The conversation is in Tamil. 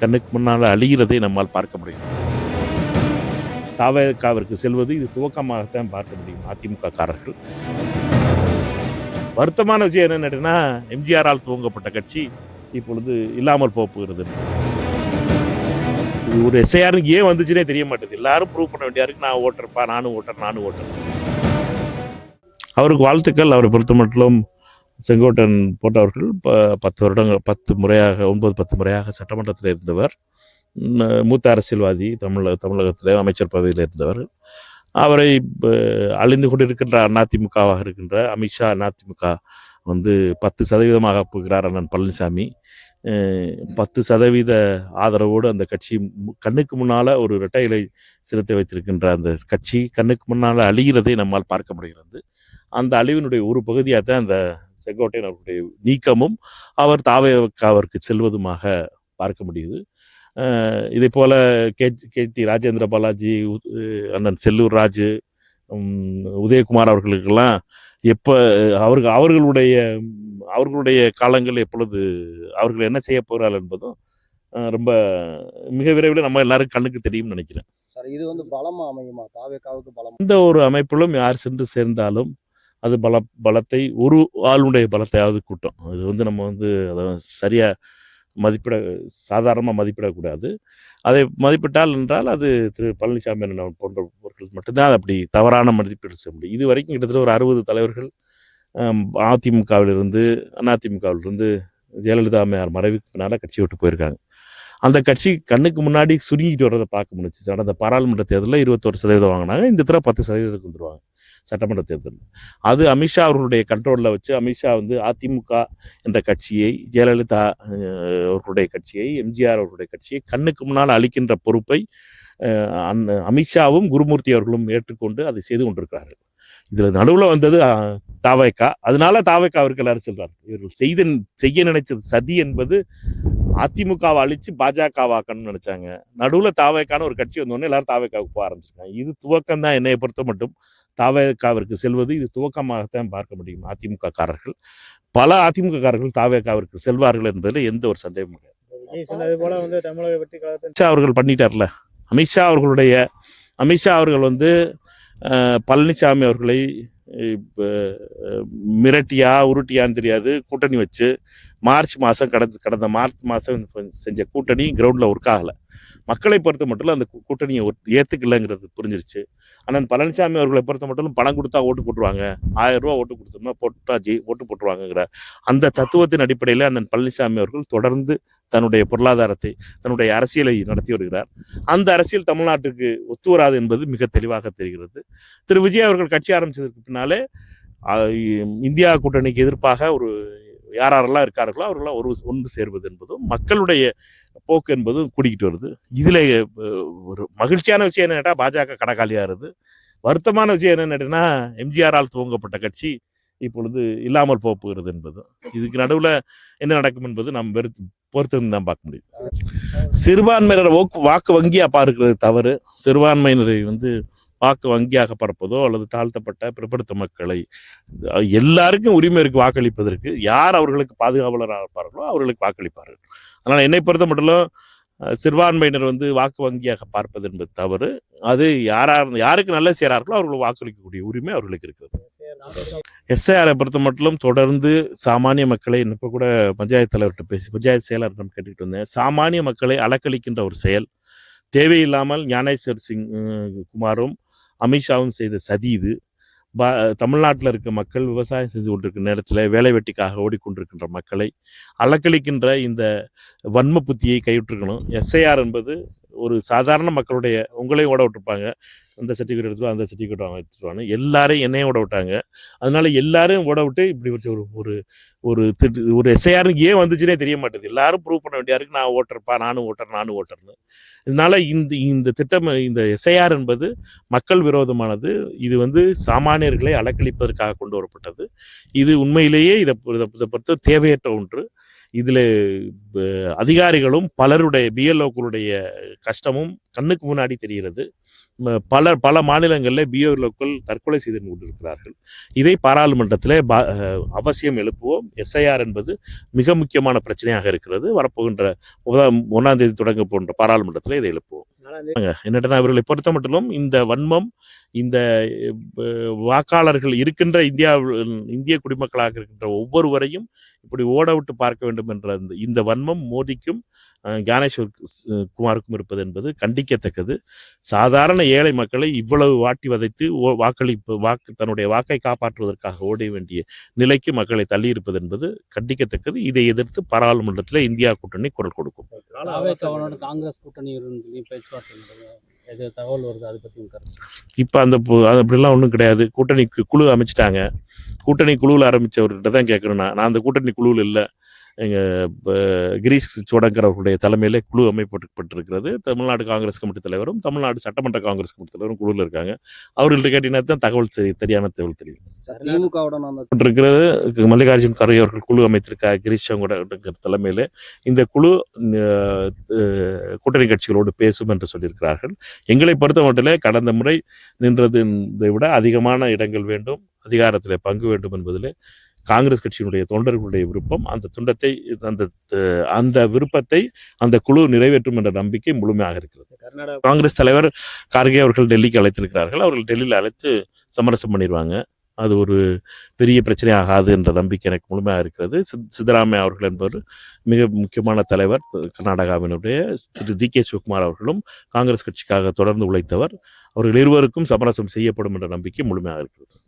கண்ணுக்கு முன்னால் அழிகிறதை நம்மால் பார்க்க முடியும். தவேகாவிற்கு செல்வது இது துவக்கமாகத்தான் பார்க்க முடியும். அதிமுக காரர்கள் வருத்தமான விஷயம் என்னன்னா, எம்ஜிஆரால் துவங்கப்பட்ட கட்சி இப்பொழுது இல்லாமல் போகிறது. ஒரு எஸ்ஐஆருக்கு ஏன் வந்துச்சுன்னே தெரிய மாட்டேது. எல்லாரும் ப்ரூவ் பண்ண வேண்டியா இருக்கு. நான் ஓட்டுறப்பா, நானும் ஓட்டுறேன். அவருக்கு வாழ்த்துக்கள். அவரை பொறுத்த மட்டும் செங்கோட்டையன் போட்டவர்கள் 10 வருடங்கள் 10 முறையாக சட்டமன்றத்தில் இருந்தவர். மூத்த அரசியல்வாதி, தமிழகத்தில் அமைச்சர் பதவியில் இருந்தவர். அவரை அழிந்து கொண்டிருக்கின்ற அதிமுகவாக இருக்கின்ற அமித்ஷா அதிமுக 10% போகிறார் அண்ணன் பழனிசாமி. 10% ஆதரவோடு அந்த கட்சி கண்ணுக்கு முன்னால் ஒரு இரட்டை இலை சிறுத்தை வைத்திருக்கின்ற அந்த கட்சி கண்ணுக்கு முன்னால் அழிகிறதை நம்மால் பார்க்க முடிகிறது. அந்த அழிவினுடைய ஒரு பகுதியாக தான் அந்த செங்கோட்டையன் அவருடைய நீக்கமும் அவர் தாவேகாவிற்கு செல்வதுமாக பார்க்க முடியுது. இதே போல கே.டி. ராஜேந்திர பாலாஜி, அண்ணன் செல்லூர் ராஜு, உதயகுமார் அவர்களுக்கெல்லாம் எப்போ அவர்களுடைய காலங்கள் எப்பொழுது அவர்கள் என்ன செய்ய போகிறார்கள் என்பதும் ரொம்ப மிக விரைவில் நம்ம எல்லாரும் கண்ணுக்கு தெரியும் நினைக்கிறேன். இது பலமா அமையுமா? தாவேகாவுக்கு பலம் எந்த ஒரு அமைப்பிலும் யார் சென்று சேர்ந்தாலும் அது பலத்தை ஒரு ஆளுடைய பலத்தையாவது கூட்டம். அது நம்ம அதை சரியாக சாதாரணமாக மதிப்பிடக்கூடாது. அதை மதிப்பிட்டால் என்றால் அது திரு பழனிசாமி போன்றவர்கள் மட்டும்தான் அப்படி தவறான மதிப்பீடு செய்ய முடியும். இது வரைக்கும் கிட்டத்தட்ட ஒரு 60 தலைவர்கள் அதிமுகவிலிருந்து ஜெயலலிதா அம்மையார் மறைவுக்கு பின்னால் கட்சி விட்டு போயிருக்காங்க. அந்த கட்சி கண்ணுக்கு முன்னாடி சுருங்கிட்டு வர்றதை பார்க்க முடிச்சு. நடந்த பாராளுமன்ற தேர்தலில் 21% வாங்கினாங்க. இந்த தடவை 10% வந்துடுவாங்க சட்டமன்ற தேர்தலில். அது அமித்ஷா அவர்களுடைய கண்ட்ரோலில் வச்சு அமித்ஷா அதிமுக என்ற கட்சியை, ஜெயலலிதா அவர்களுடைய கட்சியை, எம்ஜிஆர் அவர்களுடைய கட்சியை கண்ணுக்கு முன்னால் அளிக்கின்ற பொறுப்பை அமித்ஷாவும் குருமூர்த்தி அவர்களும் ஏற்றுக்கொண்டு அதை செய்து கொண்டிருக்கிறார்கள். இதில் நடுவில் வந்தது தாவேகா. அதனால தாவேகாவிற்கு எல்லாரும் சொல்றாரு, இவர்கள் செய்ய நினைச்சது சதி என்பது அதிமுகவை அழிச்சு பாஜகவாக்கணும்னு நினைச்சாங்க. நடுவில் தாவேகான்னு ஒரு கட்சி வந்தோடனே எல்லாரும் தாவேகாவுக்கு போக ஆரம்பிச்சிருக்காங்க. இது துவக்கம் தான். என்னைய பொறுத்த மட்டும் தாவேகாவிற்கு செல்வது இது துவக்கமாகத்தான் பார்க்க முடியும். அதிமுக காரர்கள், பல அதிமுக காரர்கள் தாவேகாவிற்கு செல்வார்கள் என்பதில் எந்த ஒரு சந்தேகமும் கிடையாது. அவர்கள் பண்ணிட்டார்ல. அமித்ஷா அவர்கள் பழனிசாமி அவர்களை மிரட்டியா உருட்டியான்னு தெரியாது, கூட்டணி வச்சு மார்ச் மாதம் செஞ்ச கூட்டணி கிரவுண்டில் ஒர்க் ஆகலை. மக்களை பொறுத்த மட்டும் அந்த கூட்டணியை ஏற்றுக்கலைங்கிறது புரிஞ்சிருச்சு. ஆனால் பழனிசாமி அவர்களை பொறுத்த மட்டும் பணம் கொடுத்தா ஓட்டு போட்டுருவாங்க, 1000 ரூபா ஓட்டு கொடுத்தோம்னா ஓட்டு போட்டுருவாங்கங்கிற அந்த தத்துவத்தின் அடிப்படையில் அண்ணன் பழனிசாமி அவர்கள் தொடர்ந்து தன்னுடைய பொருளாதாரத்தை, தன்னுடைய அரசியலை நடத்தி வருகிறார். அந்த அரசியல் தமிழ்நாட்டுக்கு ஒத்து வராது என்பது மிக தெளிவாக தெரிகிறது. திரு விஜய் அவர்கள் கட்சி ஆரம்பித்ததற்கு பின்னாலே இந்தியா கூட்டணிக்கு எதிர்ப்பாக யாரெல்லாம் இருக்கார்களோ அவர்களாம் ஒன்று சேர்வது என்பதும் மக்களுடைய போக்கு என்பதும் கூடிக்கிட்டு வருது. இதில் ஒரு மகிழ்ச்சியான விஷயம் என்ன கேட்டால் பாஜக கடகாலியாகிறது. வருத்தமான விஷயம் என்ன கேட்டீங்கன்னா, எம்ஜிஆரால் துவங்கப்பட்ட கட்சி இப்பொழுது இல்லாமல் போகிறது என்பது. இதுக்கு நடுவில் என்ன நடக்கும் என்பது நாம் பொறுத்திருந்து தான் பார்க்க முடியும். சிறுபான்மையினர் வாக்கு வங்கியாக பார்க்கிறது தவறு. சிறுபான்மையினரை வாக்கு வங்கியாக பார்ப்பதோ அல்லது தாழ்த்தப்பட்ட பிற்படுத்த மக்களை எல்லாருக்கும் உரிமை இருக்கு வாக்களிப்பதற்கு. யார் அவர்களுக்கு பாதுகாவலராக இருப்பார்களோ அவர்களுக்கு வாக்களிப்பார்கள். அதனால் என்னை பொறுத்த மட்டும் சிறுபான்மையினர் வாக்கு வங்கியாக பார்ப்பது என்பது தவறு. அது யாருக்கு நல்ல செய்கிறார்களோ அவர்கள் வாக்களிக்கக்கூடிய உரிமை அவர்களுக்கு இருக்கிறது. எஸ்ஐஆரை பொறுத்த மட்டும் தொடர்ந்து சாமானிய மக்களை, இப்போ கூட பஞ்சாயத்து தலைவர்கிட்ட பஞ்சாயத்து செயலரிடம் கேட்டுக்கிட்டு இருந்தேன். சாமானிய மக்களை அலக்களிக்கின்ற ஒரு செயல், தேவையில்லாமல் ஞானேஸ்வர் சிங் குமாரும் அமித்ஷாவும் செய்த சதி இது. தமிழ்நாட்டில் இருக்க மக்கள் விவசாயம் செஞ்சு கொண்டிருக்கிற நேரத்தில் வேலை வெட்டிக்காக ஓடிக்கொண்டிருக்கின்ற மக்களை அலக்களிக்கின்ற இந்த வன்ம புத்தியை கைவிட்டிருக்கணும். எஸ்ஐஆர் என்பது ஒரு சாதாரண மக்களுடைய, உங்களையும் ஓட விட்டுருப்பாங்க, அந்த சர்டிஃபிகேட் எடுத்துருவாங்க, அந்த சர்டிஃபிகேட் எடுத்துருவாங்க, எல்லாரையும் என்னையும் ஓட விட்டாங்க. அதனால எல்லாரும் ஓட விட்டு இப்படி ஒரு எஸ்ஐஆருக்கு ஏன் வந்துச்சுன்னே தெரிய மாட்டேது. எல்லாரும் ப்ரூவ் பண்ண வேண்டியா இருக்கு. நான் ஓட்டுறப்பா, நானும் ஓட்டுறேன்னு. இதனால இந்த திட்டம், இந்த எஸ்ஐஆர் என்பது மக்கள் விரோதமானது. இது சாமானியர்களை அலக்களிப்பதற்காக கொண்டு வரப்பட்டது. இது உண்மையிலேயே இதை பொறுத்த தேவையற்ற ஒன்று. இதில் அதிகாரிகளும் பலருடைய பிஎல்ஓக்களுடைய கஷ்டமும் கண்ணுக்கு முன்னாடி தெரிகிறது. பல மாநிலங்களில் பிஓக்கள் தற்கொலை செய்து கொண்டிருக்கிறார்கள். இதை பாராளுமன்றத்தில் அவசியம் எழுப்புவோம். எஸ்ஐஆர் என்பது மிக முக்கியமான பிரச்சனையாக இருக்கிறது. வரப்போகின்ற 1ஆம் தேதி தொடங்க போன்ற பாராளுமன்றத்தில் இதை எழுப்புவோம். என்னடா அவர்களை பொறுத்த மட்டும் இந்த வன்மம், இந்த வாக்காளர்கள் இருக்கின்ற இந்திய குடிமக்களாக இருக்கின்ற ஒவ்வொருவரையும் இப்படி ஓட விட்டு பார்க்க வேண்டும் என்ற இந்த வன்மம் மோடிக்கும் ஞானேஸ்வர் குமாருக்கும் இருப்பது என்பது கண்டிக்கத்தக்கது. சாதாரண ஏழை மக்களை இவ்வளவு வாட்டி வதைத்து தன்னுடைய வாக்கை காப்பாற்றுவதற்காக ஓட வேண்டிய நிலைக்கு மக்களை தள்ளியிருப்பது என்பது கண்டிக்கத்தக்கது. இதை எதிர்த்து பாராளுமன்றத்தில் இந்தியா கூட்டணி குரல் கொடுக்கும். காங்கிரஸ் கூட்டணி பேச்சுவார்த்தை தகவல் வருது, அதை பற்றி இப்போ அப்படிலாம் ஒன்றும் கிடையாது. கூட்டணிக்கு குழு அமைச்சிட்டாங்க. கூட்டணி குழுவில் ஆரம்பித்தவர்கிட்ட தான் கேட்கணும்னா, நான் அந்த கூட்டணி குழுவில் இல்லை. எங்கள் கிரீஷ் சோடங்கர் அவர்களுடைய தலைமையிலே குழு அமைக்கப்பட்டிருக்கிறது. தமிழ்நாடு காங்கிரஸ் கமிட்டி தலைவரும் தமிழ்நாடு சட்டமன்ற காங்கிரஸ் கமிட்டி தலைவரும் குழுவில் இருக்காங்க. அவர்கள்ட்ட கேட்டீங்கன்னா தான் சரியான தகவல் தெரியும். இருக்கிறது மல்லிகார்ஜுன் கர்கே அவர்கள் குழு அமைத்திருக்கார். கிரீஷ் சோடங்கர் தலைமையில் இந்த குழு கூட்டணி கட்சிகளோடு பேசும் என்று சொல்லியிருக்கிறார்கள். எங்களை பொறுத்த மட்டும் கடந்த முறை நின்றதை விட அதிகமான இடங்கள் வேண்டும், அதிகாரத்தில் பங்கு வேண்டும் என்பதிலே காங்கிரஸ் கட்சியினுடைய தொண்டர்களுடைய விருப்பம். அந்த விருப்பத்தை அந்த குழு நிறைவேற்றும் என்ற நம்பிக்கை முழுமையாக இருக்கிறது. காங்கிரஸ் தலைவர் கார்கே அவர்கள் டெல்லிக்கு அழைத்திருக்கிறார்கள். அவர்கள் டெல்லியில் அழைத்து சமரசம் பண்ணிடுவாங்க. அது ஒரு பெரிய பிரச்சனை ஆகாது என்ற நம்பிக்கை எனக்கு முழுமையாக இருக்கிறது. சித்தராமையா அவர்கள் என்பவர் மிக முக்கியமான தலைவர். கர்நாடகாவினுடைய திரு DK சிவகுமார் அவர்களும் காங்கிரஸ் கட்சிக்காக தொடர்ந்து உழைத்தவர். அவர்கள் இருவருக்கும் சமரசம் செய்யப்படும் என்ற நம்பிக்கை முழுமையாக இருக்கிறது.